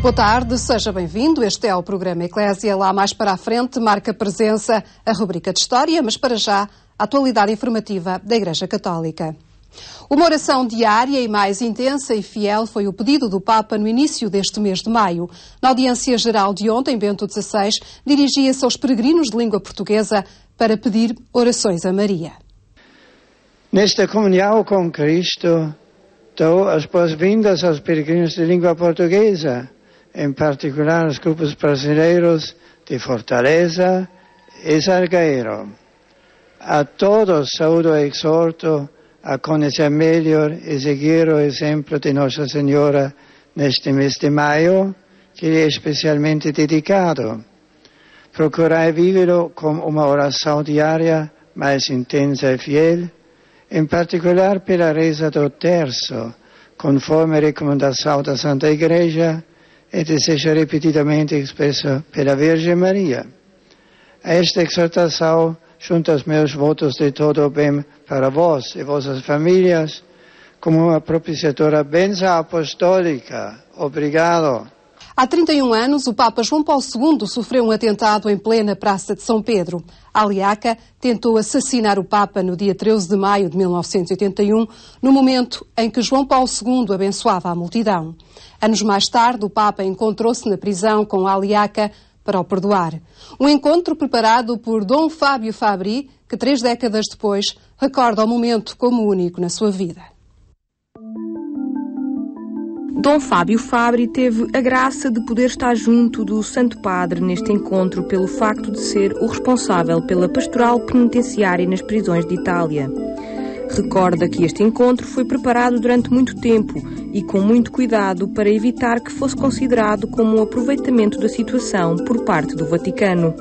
Boa tarde, seja bem-vindo. Este é o programa Eclésia. Lá mais para a frente marca presença a rubrica de História, mas para já a atualidade informativa da Igreja Católica. Uma oração diária e mais intensa e fiel foi o pedido do Papa no início deste mês de maio. Na audiência geral de ontem, Bento XVI dirigia-se aos peregrinos de língua portuguesa para pedir orações a Maria. Nesta comunhão com Cristo, dou as boas-vindas aos peregrinos de língua portuguesa, em particular aos grupos brasileiros de Fortaleza e Salgueiro. A todos saúdo e exorto a conhecer melhor e seguir o exemplo de Nossa Senhora neste mês de maio, que lhe é especialmente dedicado. Procurai vivê-lo com uma oração diária mais intensa e fiel, em particular pela reza do terço, conforme a recomendação da Santa Igreja, e deseja repetidamente expresso pela Virgem Maria. A esta exortação, junto aos meus votos de todo o bem para vós e vossas famílias, como uma propiciatória bênção apostólica. Obrigado. Há 31 anos, o Papa João Paulo II sofreu um atentado em plena Praça de São Pedro. Aliaca tentou assassinar o Papa no dia 13 de maio de 1981, no momento em que João Paulo II abençoava a multidão. Anos mais tarde, o Papa encontrou-se na prisão com Aliaca para o perdoar. Um encontro preparado por Dom Fábio Fabri, que 3 décadas depois recorda o momento como único na sua vida. Dom Fábio Fabri teve a graça de poder estar junto do Santo Padre neste encontro pelo facto de ser o responsável pela pastoral penitenciária nas prisões de Itália. Recorda que este encontro foi preparado durante muito tempo e com muito cuidado para evitar que fosse considerado como um aproveitamento da situação por parte do Vaticano.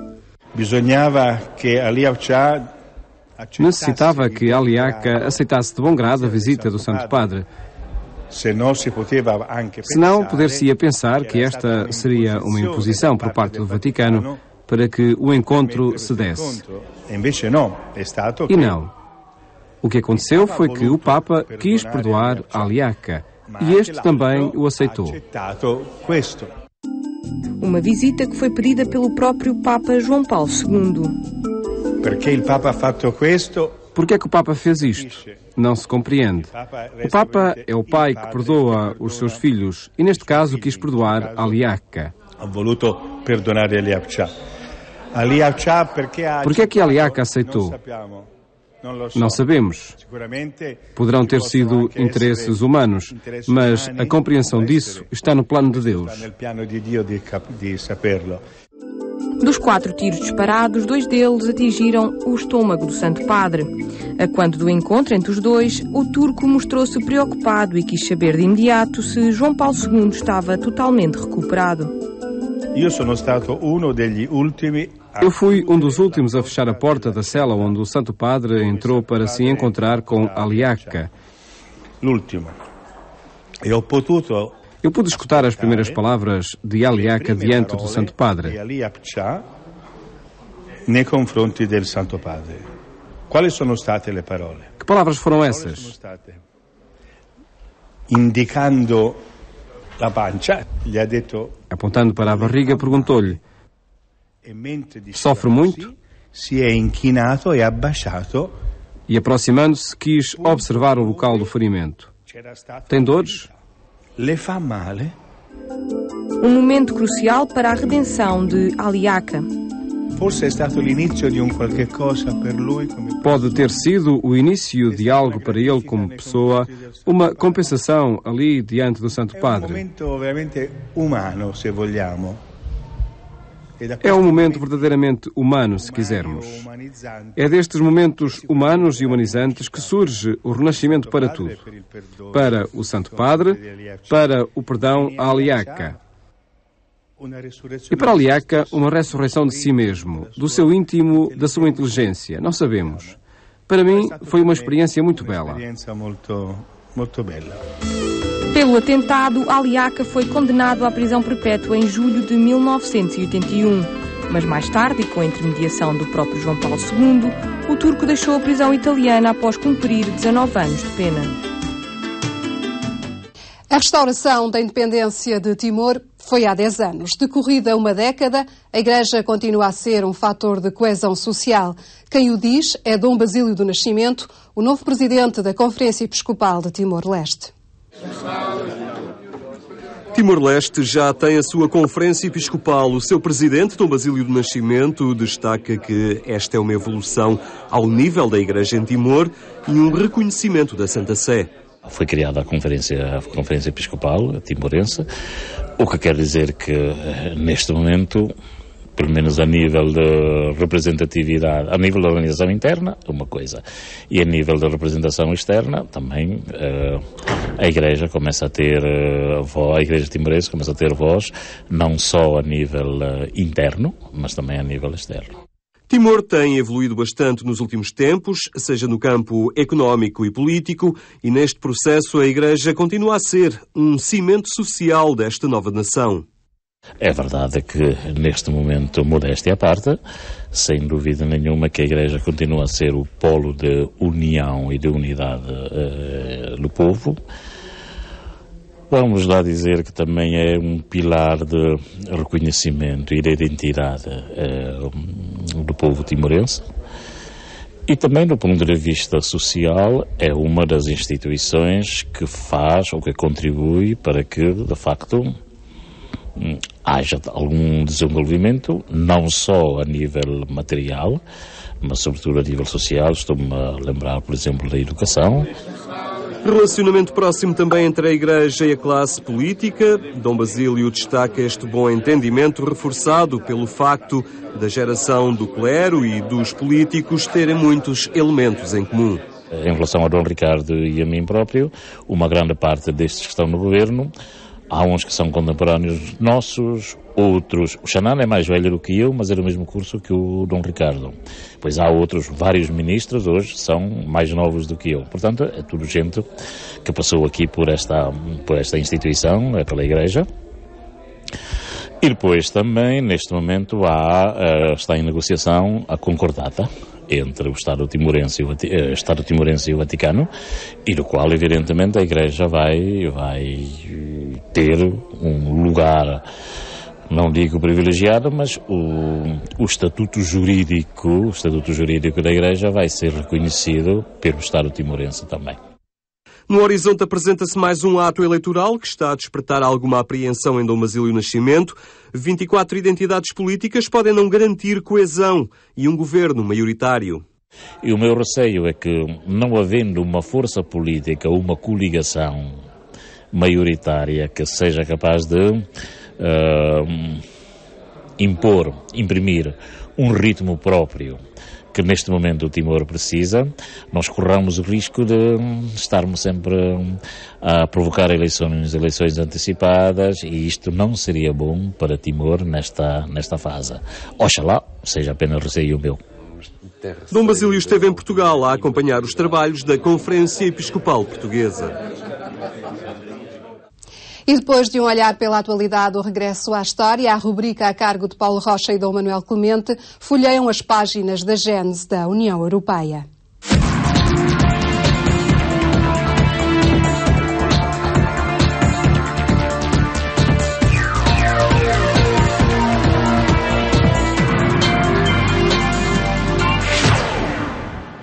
Necessitava que Aliaca aceitasse de bom grado a visita do Santo Padre. Senão, poder-se-ia pensar que esta seria uma imposição por parte do Vaticano para que o encontro se desse. E não. O que aconteceu foi que o Papa quis perdoar Aliaca e este também o aceitou. Uma visita que foi pedida pelo próprio Papa João Paulo II. Por que é que o Papa fez isto? Não se compreende. O Papa é o pai que perdoa os seus filhos e, neste caso, quis perdoar Aliaca. Por que é que Aliaca aceitou? Não sabemos. Poderão ter sido interesses humanos, mas a compreensão disso está no plano de Deus. Dos 4 tiros disparados, 2 deles atingiram o estômago do Santo Padre. A quando do encontro entre os dois, o turco mostrou-se preocupado e quis saber de imediato se João Paulo II estava totalmente recuperado. Eu fui um dos últimos a fechar a porta da cela onde o Santo Padre entrou para se encontrar com Aliaca. Eu pude escutar as primeiras palavras de Aliaca diante do Santo Padre. Que palavras foram essas? Apontando para a barriga, perguntou-lhe: sofre muito? E aproximando-se, quis observar o local do ferimento. Tem dores? Um momento crucial para a redenção de Aliaca. Pode ter sido o início de algo para ele como pessoa, uma compensação ali diante do Santo Padre. É um momento verdadeiramente humano, se quisermos. É destes momentos humanos e humanizantes que surge o renascimento para tudo. Para o Santo Padre, para o perdão a Aliaca. E para Aliaca, uma ressurreição de si mesmo, do seu íntimo, da sua inteligência. Não sabemos. Para mim, foi uma experiência muito bela. Pelo atentado, Aliaca foi condenado à prisão perpétua em julho de 1981. Mas mais tarde, e com a intermediação do próprio João Paulo II, o turco deixou a prisão italiana após cumprir 19 anos de pena. A restauração da independência de Timor Foi há 10 anos. Decorrida uma década, a Igreja continua a ser um fator de coesão social. Quem o diz é Dom Basílio do Nascimento, o novo presidente da Conferência Episcopal de Timor-Leste. Timor-Leste já tem a sua Conferência Episcopal. O seu presidente, Dom Basílio do Nascimento, destaca que esta é uma evolução ao nível da Igreja em Timor e um reconhecimento da Santa Sé. Foi criada a Conferência Episcopal timorense, o que quer dizer que, neste momento, pelo menos a nível de representatividade, a nível da organização interna, uma coisa, e a nível da representação externa, também a Igreja começa a ter voz, a Igreja timorense começa a ter voz, não só a nível interno, mas também a nível externo. Timor tem evoluído bastante nos últimos tempos, seja no campo económico e político, e neste processo a Igreja continua a ser um cimento social desta nova nação. É verdade que, neste momento, modéstia à parte, sem dúvida nenhuma que a Igreja continua a ser o polo de união e de unidade do povo. Vamos lá dizer que também é um pilar de reconhecimento e de identidade do povo timorense. E também, do ponto de vista social, é uma das instituições que faz ou que contribui para que, de facto, haja algum desenvolvimento, não só a nível material, mas sobretudo a nível social. Estou-me a lembrar, por exemplo, da educação. Relacionamento próximo também entre a Igreja e a classe política. Dom Basílio destaca este bom entendimento reforçado pelo facto da geração do clero e dos políticos terem muitos elementos em comum. Em relação a Dom Ricardo e a mim próprio, uma grande parte destes que estão no governo, há uns que são contemporâneos nossos, outros... O Xanana é mais velho do que eu, mas é do mesmo curso que o Dom Ricardo. Pois há outros, vários ministros hoje, são mais novos do que eu. Portanto, é tudo gente que passou aqui por esta instituição, pela Igreja. E depois também, neste momento, está em negociação a concordata entre o Estado timorense e o Vaticano, e do qual, evidentemente, a Igreja vai ter um lugar, não digo privilegiado, mas o estatuto jurídico da Igreja vai ser reconhecido pelo Estado timorense também. No horizonte apresenta-se mais um ato eleitoral que está a despertar alguma apreensão em Dom Basílio Nascimento. 24 identidades políticas podem não garantir coesão e um governo maioritário. E o meu receio é que, não havendo uma força política, uma coligação maioritária que seja capaz de imprimir um ritmo próprio que neste momento o Timor precisa, nós corramos o risco de estarmos sempre a provocar eleições antecipadas, e isto não seria bom para Timor nesta fase. Oxalá seja apenas receio meu. Dom Basílio esteve em Portugal a acompanhar os trabalhos da Conferência Episcopal Portuguesa. E depois de um olhar pela atualidade, o regresso à história, a rubrica a cargo de Paulo Rocha e Dom Manuel Clemente folheiam as páginas da gênese da União Europeia.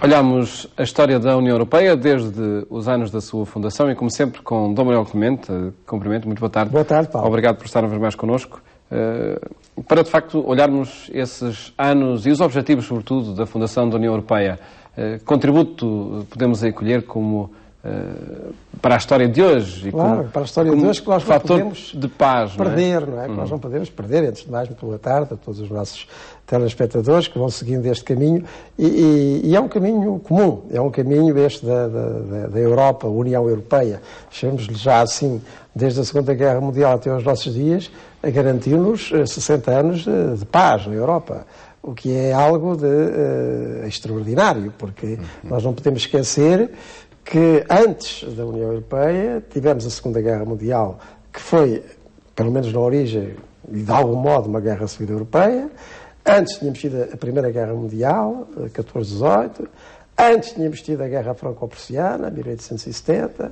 Olhamos a história da União Europeia desde os anos da sua fundação e, como sempre, com Dom Manuel Clemente. Cumprimento, muito boa tarde. Boa tarde, Paulo. Obrigado por estar uma vez mais connosco. Para, de facto, olharmos esses anos e os objetivos, sobretudo, da fundação da União Europeia, contributo podemos acolher como para a história de hoje? Claro, como, para a história de hoje, que nós não podemos de paz, perder, não é? Que nós não podemos perder. Antes de mais, muito boa tarde a todos os nossos telespectadores que vão seguindo este caminho, e é um caminho comum, é um caminho este da Europa, a União Europeia, chamemos-lhe já assim, desde a Segunda Guerra Mundial até aos nossos dias, garantiu-nos 60 anos de paz na Europa, o que é algo de extraordinário, porque nós não podemos esquecer que antes da União Europeia tivemos a Segunda Guerra Mundial, que foi, pelo menos na origem, e de algum modo, uma guerra civil europeia. Antes tínhamos tido a Primeira Guerra Mundial, 14-18. Antes tínhamos tido a Guerra Franco-Prussiana, 1870.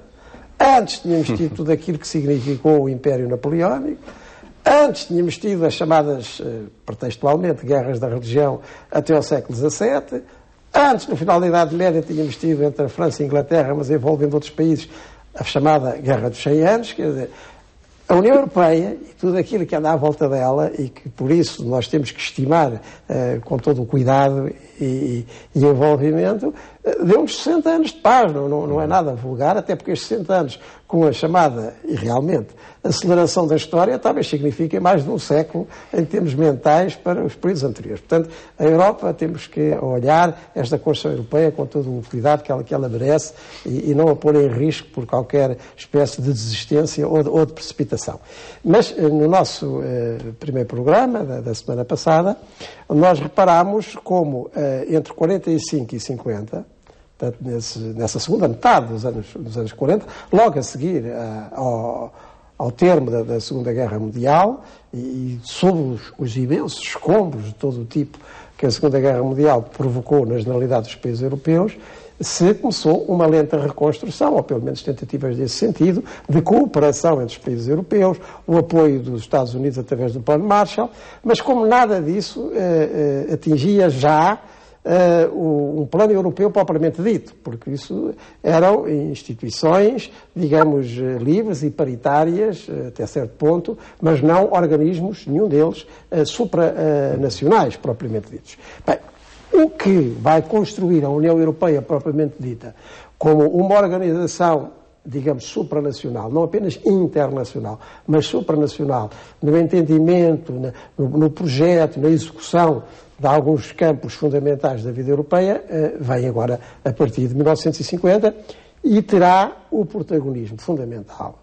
Antes tínhamos tido tudo aquilo que significou o Império Napoleónico. Antes tínhamos tido as chamadas, pretextualmente, guerras da religião até ao século XVII. Antes, no final da Idade Média, tínhamos tido entre a França e a Inglaterra, mas envolvendo outros países, a chamada Guerra dos 100 Anos. Quer dizer, a União Europeia e tudo aquilo que anda à volta dela, e que por isso nós temos que estimar com todo o cuidado e envolvimento, deu-nos 60 anos de paz, não é nada vulgar, até porque estes 60 anos, com a chamada, e realmente, aceleração da história, talvez signifique mais de um século em termos mentais para os períodos anteriores. Portanto, a Europa, temos que olhar esta construção europeia com todo o cuidado que ela merece e não a pôr em risco por qualquer espécie de desistência ou de precipitação. Mas, no nosso primeiro programa, da semana passada, nós reparámos como entre 45 e 50, portanto, nessa segunda metade dos anos 40, logo a seguir ao termo da Segunda Guerra Mundial e sob os imensos escombros de todo o tipo que a Segunda Guerra Mundial provocou na generalidade dos países europeus, se começou uma lenta reconstrução, ou pelo menos tentativas nesse sentido, de cooperação entre os países europeus, o apoio dos Estados Unidos através do Plano Marshall, mas como nada disso atingia já um plano europeu propriamente dito, porque isso eram instituições, digamos, livres e paritárias, até certo ponto, mas não organismos, nenhum deles, supranacionais propriamente ditos. Bem, o que vai construir a União Europeia propriamente dita como uma organização, digamos, supranacional, não apenas internacional, mas supranacional, no entendimento, no projeto, na execução de alguns campos fundamentais da vida europeia, vem agora a partir de 1950 e terá o protagonismo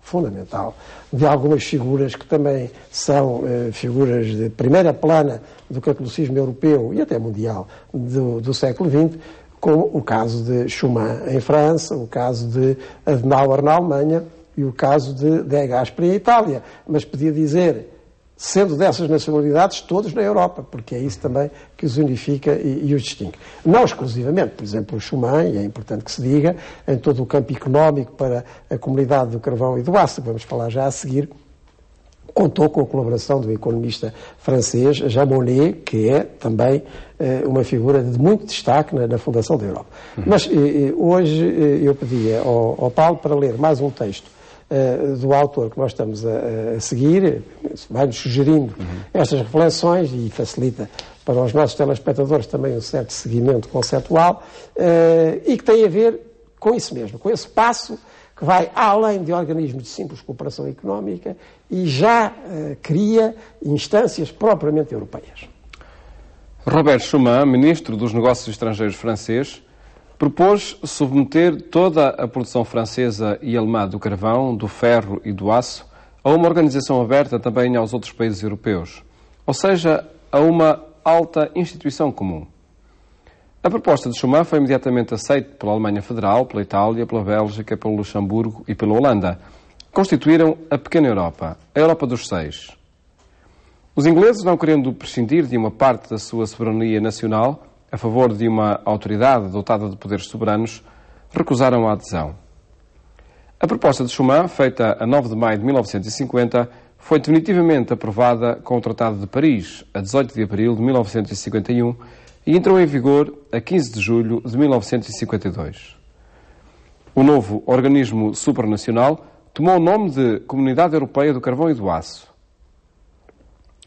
fundamental de algumas figuras que também são figuras de primeira plana do catolicismo europeu e até mundial do século XX, como o caso de Schuman em França, o caso de Adenauer na Alemanha e o caso de De Gasperi em Itália. Mas podia dizer, sendo dessas nacionalidades, todos na Europa, porque é isso também que os unifica e os distingue. Não exclusivamente, por exemplo, o Schuman, e é importante que se diga, em todo o campo económico para a comunidade do carvão e do aço, que vamos falar já a seguir, contou com a colaboração do economista francês Jean Monnet, que é também uma figura de muito destaque na fundação da Europa. Mas hoje eu pedi ao Paulo para ler mais um texto do autor que nós estamos a seguir, vai-nos sugerindo estas reflexões e facilita para os nossos telespectadores também um certo seguimento conceptual e que tem a ver com isso mesmo, com esse passo que vai além de organismos de simples cooperação económica e já cria instâncias propriamente europeias. Robert Schuman, ministro dos Negócios Estrangeiros francês, propôs submeter toda a produção francesa e alemã do carvão, do ferro e do aço a uma organização aberta também aos outros países europeus, ou seja, a uma alta instituição comum. A proposta de Schuman foi imediatamente aceita pela Alemanha Federal, pela Itália, pela Bélgica, pelo Luxemburgo e pela Holanda. Constituíram a pequena Europa, a Europa dos Seis. Os ingleses, não querendo prescindir de uma parte da sua soberania nacional, a favor de uma autoridade dotada de poderes soberanos, recusaram a adesão. A proposta de Schuman, feita a 9 de maio de 1950, foi definitivamente aprovada com o Tratado de Paris, a 18 de abril de 1951, e entrou em vigor a 15 de julho de 1952. O novo organismo supranacional tomou o nome de Comunidade Europeia do Carvão e do Aço.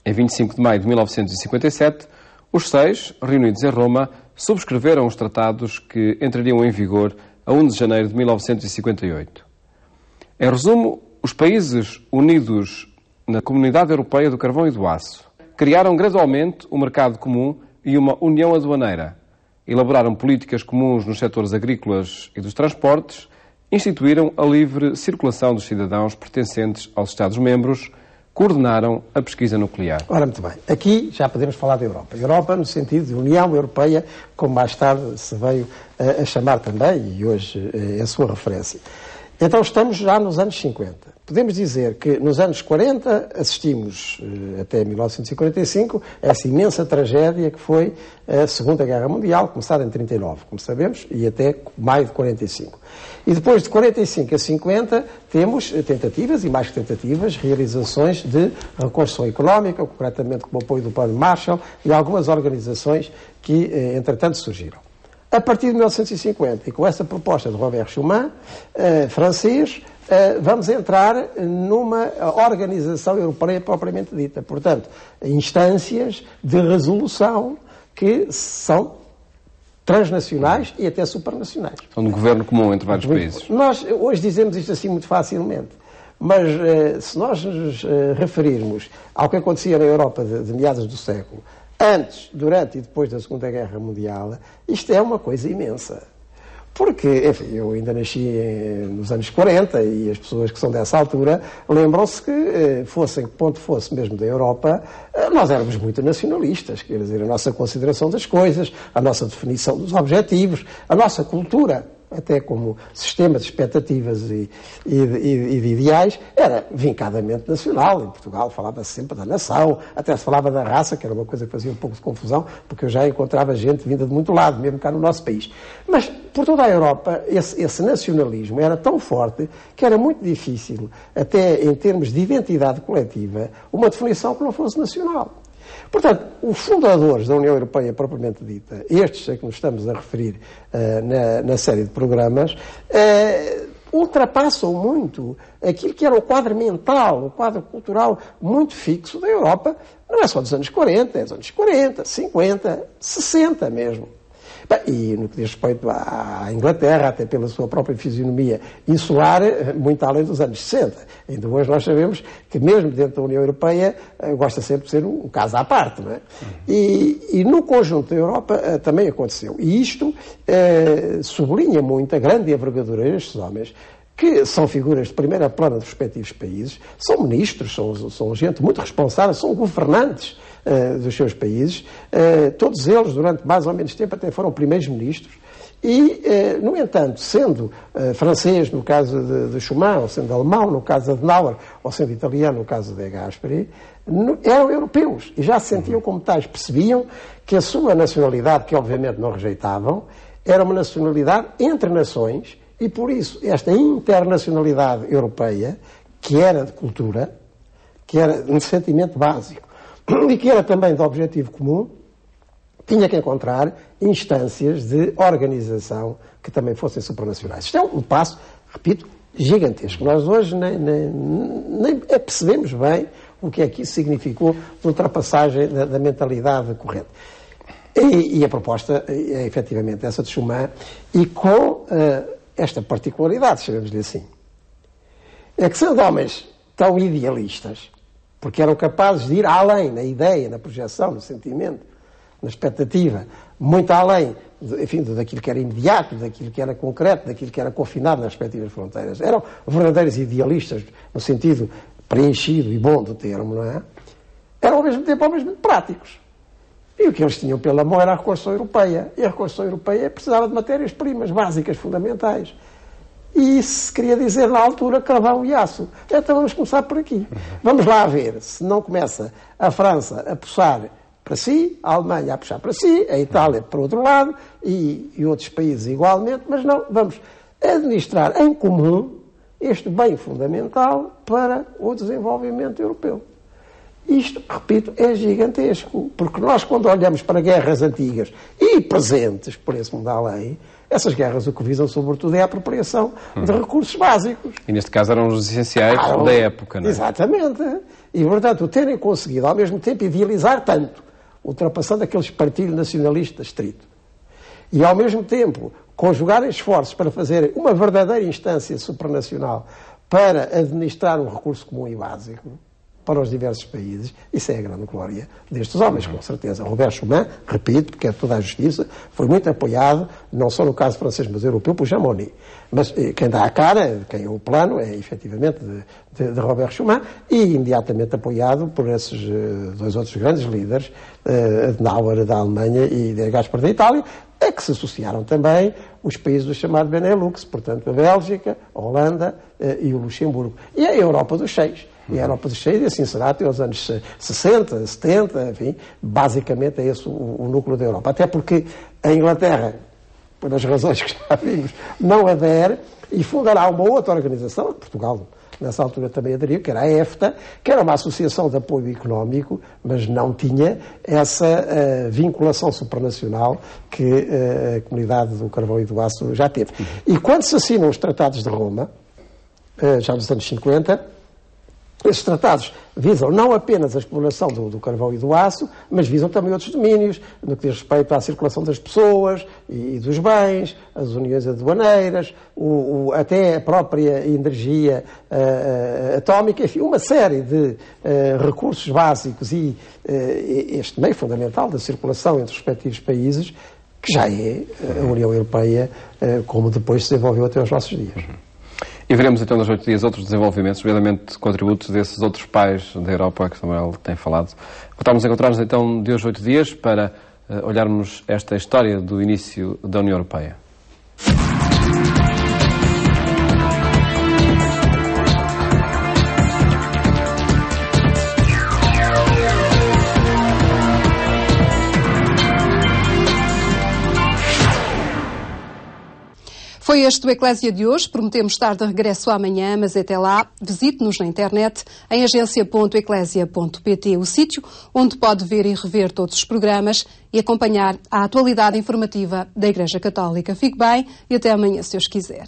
Em 25 de maio de 1957, os seis, reunidos em Roma, subscreveram os tratados que entrariam em vigor a 1 de janeiro de 1958. Em resumo, os países unidos na Comunidade Europeia do Carvão e do Aço criaram gradualmente um mercado comum e uma união aduaneira, elaboraram políticas comuns nos setores agrícolas e dos transportes, instituíram a livre circulação dos cidadãos pertencentes aos Estados-membros, coordenaram a pesquisa nuclear. Ora, muito bem. Aqui já podemos falar da Europa. Europa no sentido de União Europeia, como mais tarde se veio a chamar também, e hoje é a sua referência. Então estamos já nos anos 50. Podemos dizer que nos anos 40 assistimos, até 1945, a essa imensa tragédia que foi a Segunda Guerra Mundial, começada em 39, como sabemos, e até maio de 45. E depois de 45 a 50 temos tentativas, e mais que tentativas, realizações de reconstrução económica, concretamente com o apoio do Plano Marshall e algumas organizações que, entretanto, surgiram. A partir de 1950, e com essa proposta de Robert Schuman, francês, vamos entrar numa organização europeia propriamente dita. Portanto, instâncias de resolução que são transnacionais e até supranacionais. São de governo comum entre vários países. Nós hoje dizemos isto assim muito facilmente, mas se nós nos referirmos ao que acontecia na Europa de meados do século, antes, durante e depois da Segunda Guerra Mundial, isto é uma coisa imensa. Porque, enfim, eu ainda nasci nos anos 40 e as pessoas que são dessa altura lembram-se que, fossem que ponto fosse mesmo da Europa, nós éramos muito nacionalistas, quer dizer, a nossa consideração das coisas, a nossa definição dos objetivos, a nossa cultura, até como sistema de expectativas e de ideais, era vincadamente nacional. Em Portugal falava-se sempre da nação, até se falava da raça, que era uma coisa que fazia um pouco de confusão, porque eu já encontrava gente vinda de muito lado, mesmo cá no nosso país. Mas, por toda a Europa, esse nacionalismo era tão forte que era muito difícil, até em termos de identidade coletiva, uma definição que não fosse nacional. Portanto, os fundadores da União Europeia propriamente dita, estes a que nos estamos a referir na série de programas, ultrapassam muito aquilo que era o quadro mental, o quadro cultural muito fixo da Europa. Não é só dos anos 40, é dos anos 40, 50, 60 mesmo. Bem, e no que diz respeito à Inglaterra, até pela sua própria fisionomia insular, muito além dos anos 60. Ainda hoje nós sabemos que mesmo dentro da União Europeia gosta sempre de ser um caso à parte, não é? E no conjunto da Europa também aconteceu. E isto sublinha muito a grande envergadura destes homens, que são figuras de primeira plana dos respectivos países, são ministros, são gente muito responsável, são governantes dos seus países, todos eles, durante mais ou menos tempo, até foram primeiros ministros, e, no entanto, sendo francês no caso de Schuman, ou sendo alemão no caso de Adenauer, ou sendo italiano no caso de Gasperi, eram europeus, e já se sentiam como tais, percebiam que a sua nacionalidade, que obviamente não rejeitavam, era uma nacionalidade entre nações, e por isso esta internacionalidade europeia, que era de cultura, que era um sentimento básico, e que era também de objetivo comum, tinha que encontrar instâncias de organização que também fossem supranacionais. Isto é um passo, repito, gigantesco. Nós hoje nem percebemos bem o que é que isso significou de ultrapassagem da mentalidade corrente. E a proposta é efetivamente essa de Schuman, e com esta particularidade, chamemos-lhe assim. É que sendo homens tão idealistas, porque eram capazes de ir além na ideia, na projeção, no sentimento, na expectativa, muito além, enfim, daquilo que era imediato, daquilo que era concreto, daquilo que era confinado nas respectivas fronteiras. Eram verdadeiros idealistas, no sentido preenchido e bom do termo, não é? Eram ao mesmo tempo práticos. E o que eles tinham pela mão era a reconstrução europeia. E a reconstrução europeia precisava de matérias-primas básicas, fundamentais. E isso queria dizer, na altura, carvão e aço. Então vamos começar por aqui. Vamos lá ver se não começa a França a puxar para si, a Alemanha a puxar para si, a Itália para o outro lado e outros países igualmente, mas não, vamos administrar em comum este bem fundamental para o desenvolvimento europeu. Isto, repito, é gigantesco, porque nós, quando olhamos para guerras antigas e presentes por esse mundo além, essas guerras o que visam, sobretudo, é a apropriação de recursos básicos. E, neste caso, eram os essenciais da época, não é? Exatamente. E, portanto, o terem conseguido, ao mesmo tempo, idealizar tanto, ultrapassando aquele espartilho nacionalista estrito, e, ao mesmo tempo, conjugar esforços para fazer uma verdadeira instância supranacional para administrar um recurso comum e básico para os diversos países, isso é a grande glória destes homens, com certeza. Robert Schuman, repito, porque é toda a justiça, foi muito apoiado, não só no caso francês, mas europeu, por Jean Monnet. Mas quem dá a cara, quem é o plano, é efetivamente de Robert Schuman, e imediatamente apoiado por esses dois outros grandes líderes, Adenauer da Alemanha e de Gasperi da Itália, a que se associaram também os países do chamado Benelux, portanto a Bélgica, a Holanda e o Luxemburgo. E a Europa dos Seis. E a Europa dos Seis, e assim será até os anos 60, 70, enfim, basicamente é esse o núcleo da Europa. Até porque a Inglaterra, por as razões que já vimos, não adere e fundará uma outra organização, Portugal nessa altura também aderiu, que era a EFTA, que era uma associação de apoio económico, mas não tinha essa vinculação supranacional que a comunidade do carvão e do aço já teve. E quando se assinam os tratados de Roma, já nos anos 50, esses tratados visam não apenas a exploração do carvão e do aço, mas visam também outros domínios, no que diz respeito à circulação das pessoas e dos bens, as uniões aduaneiras, até a própria energia atómica, enfim, uma série de recursos básicos e este meio fundamental da circulação entre os respectivos países, que já é a União Europeia, como depois se desenvolveu até aos nossos dias. E veremos então nos 8 dias outros desenvolvimentos, nomeadamente contributos desses outros pais da Europa que também ele tem falado. Voltamos a encontrar-nos então de hoje 8 dias para olharmos esta história do início da União Europeia. Foi este o Eclésia de hoje. Prometemos estar de regresso amanhã, mas até lá, visite-nos na internet em agência.eclésia.pt, o sítio onde pode ver e rever todos os programas e acompanhar a atualidade informativa da Igreja Católica. Fique bem e até amanhã, se Deus quiser.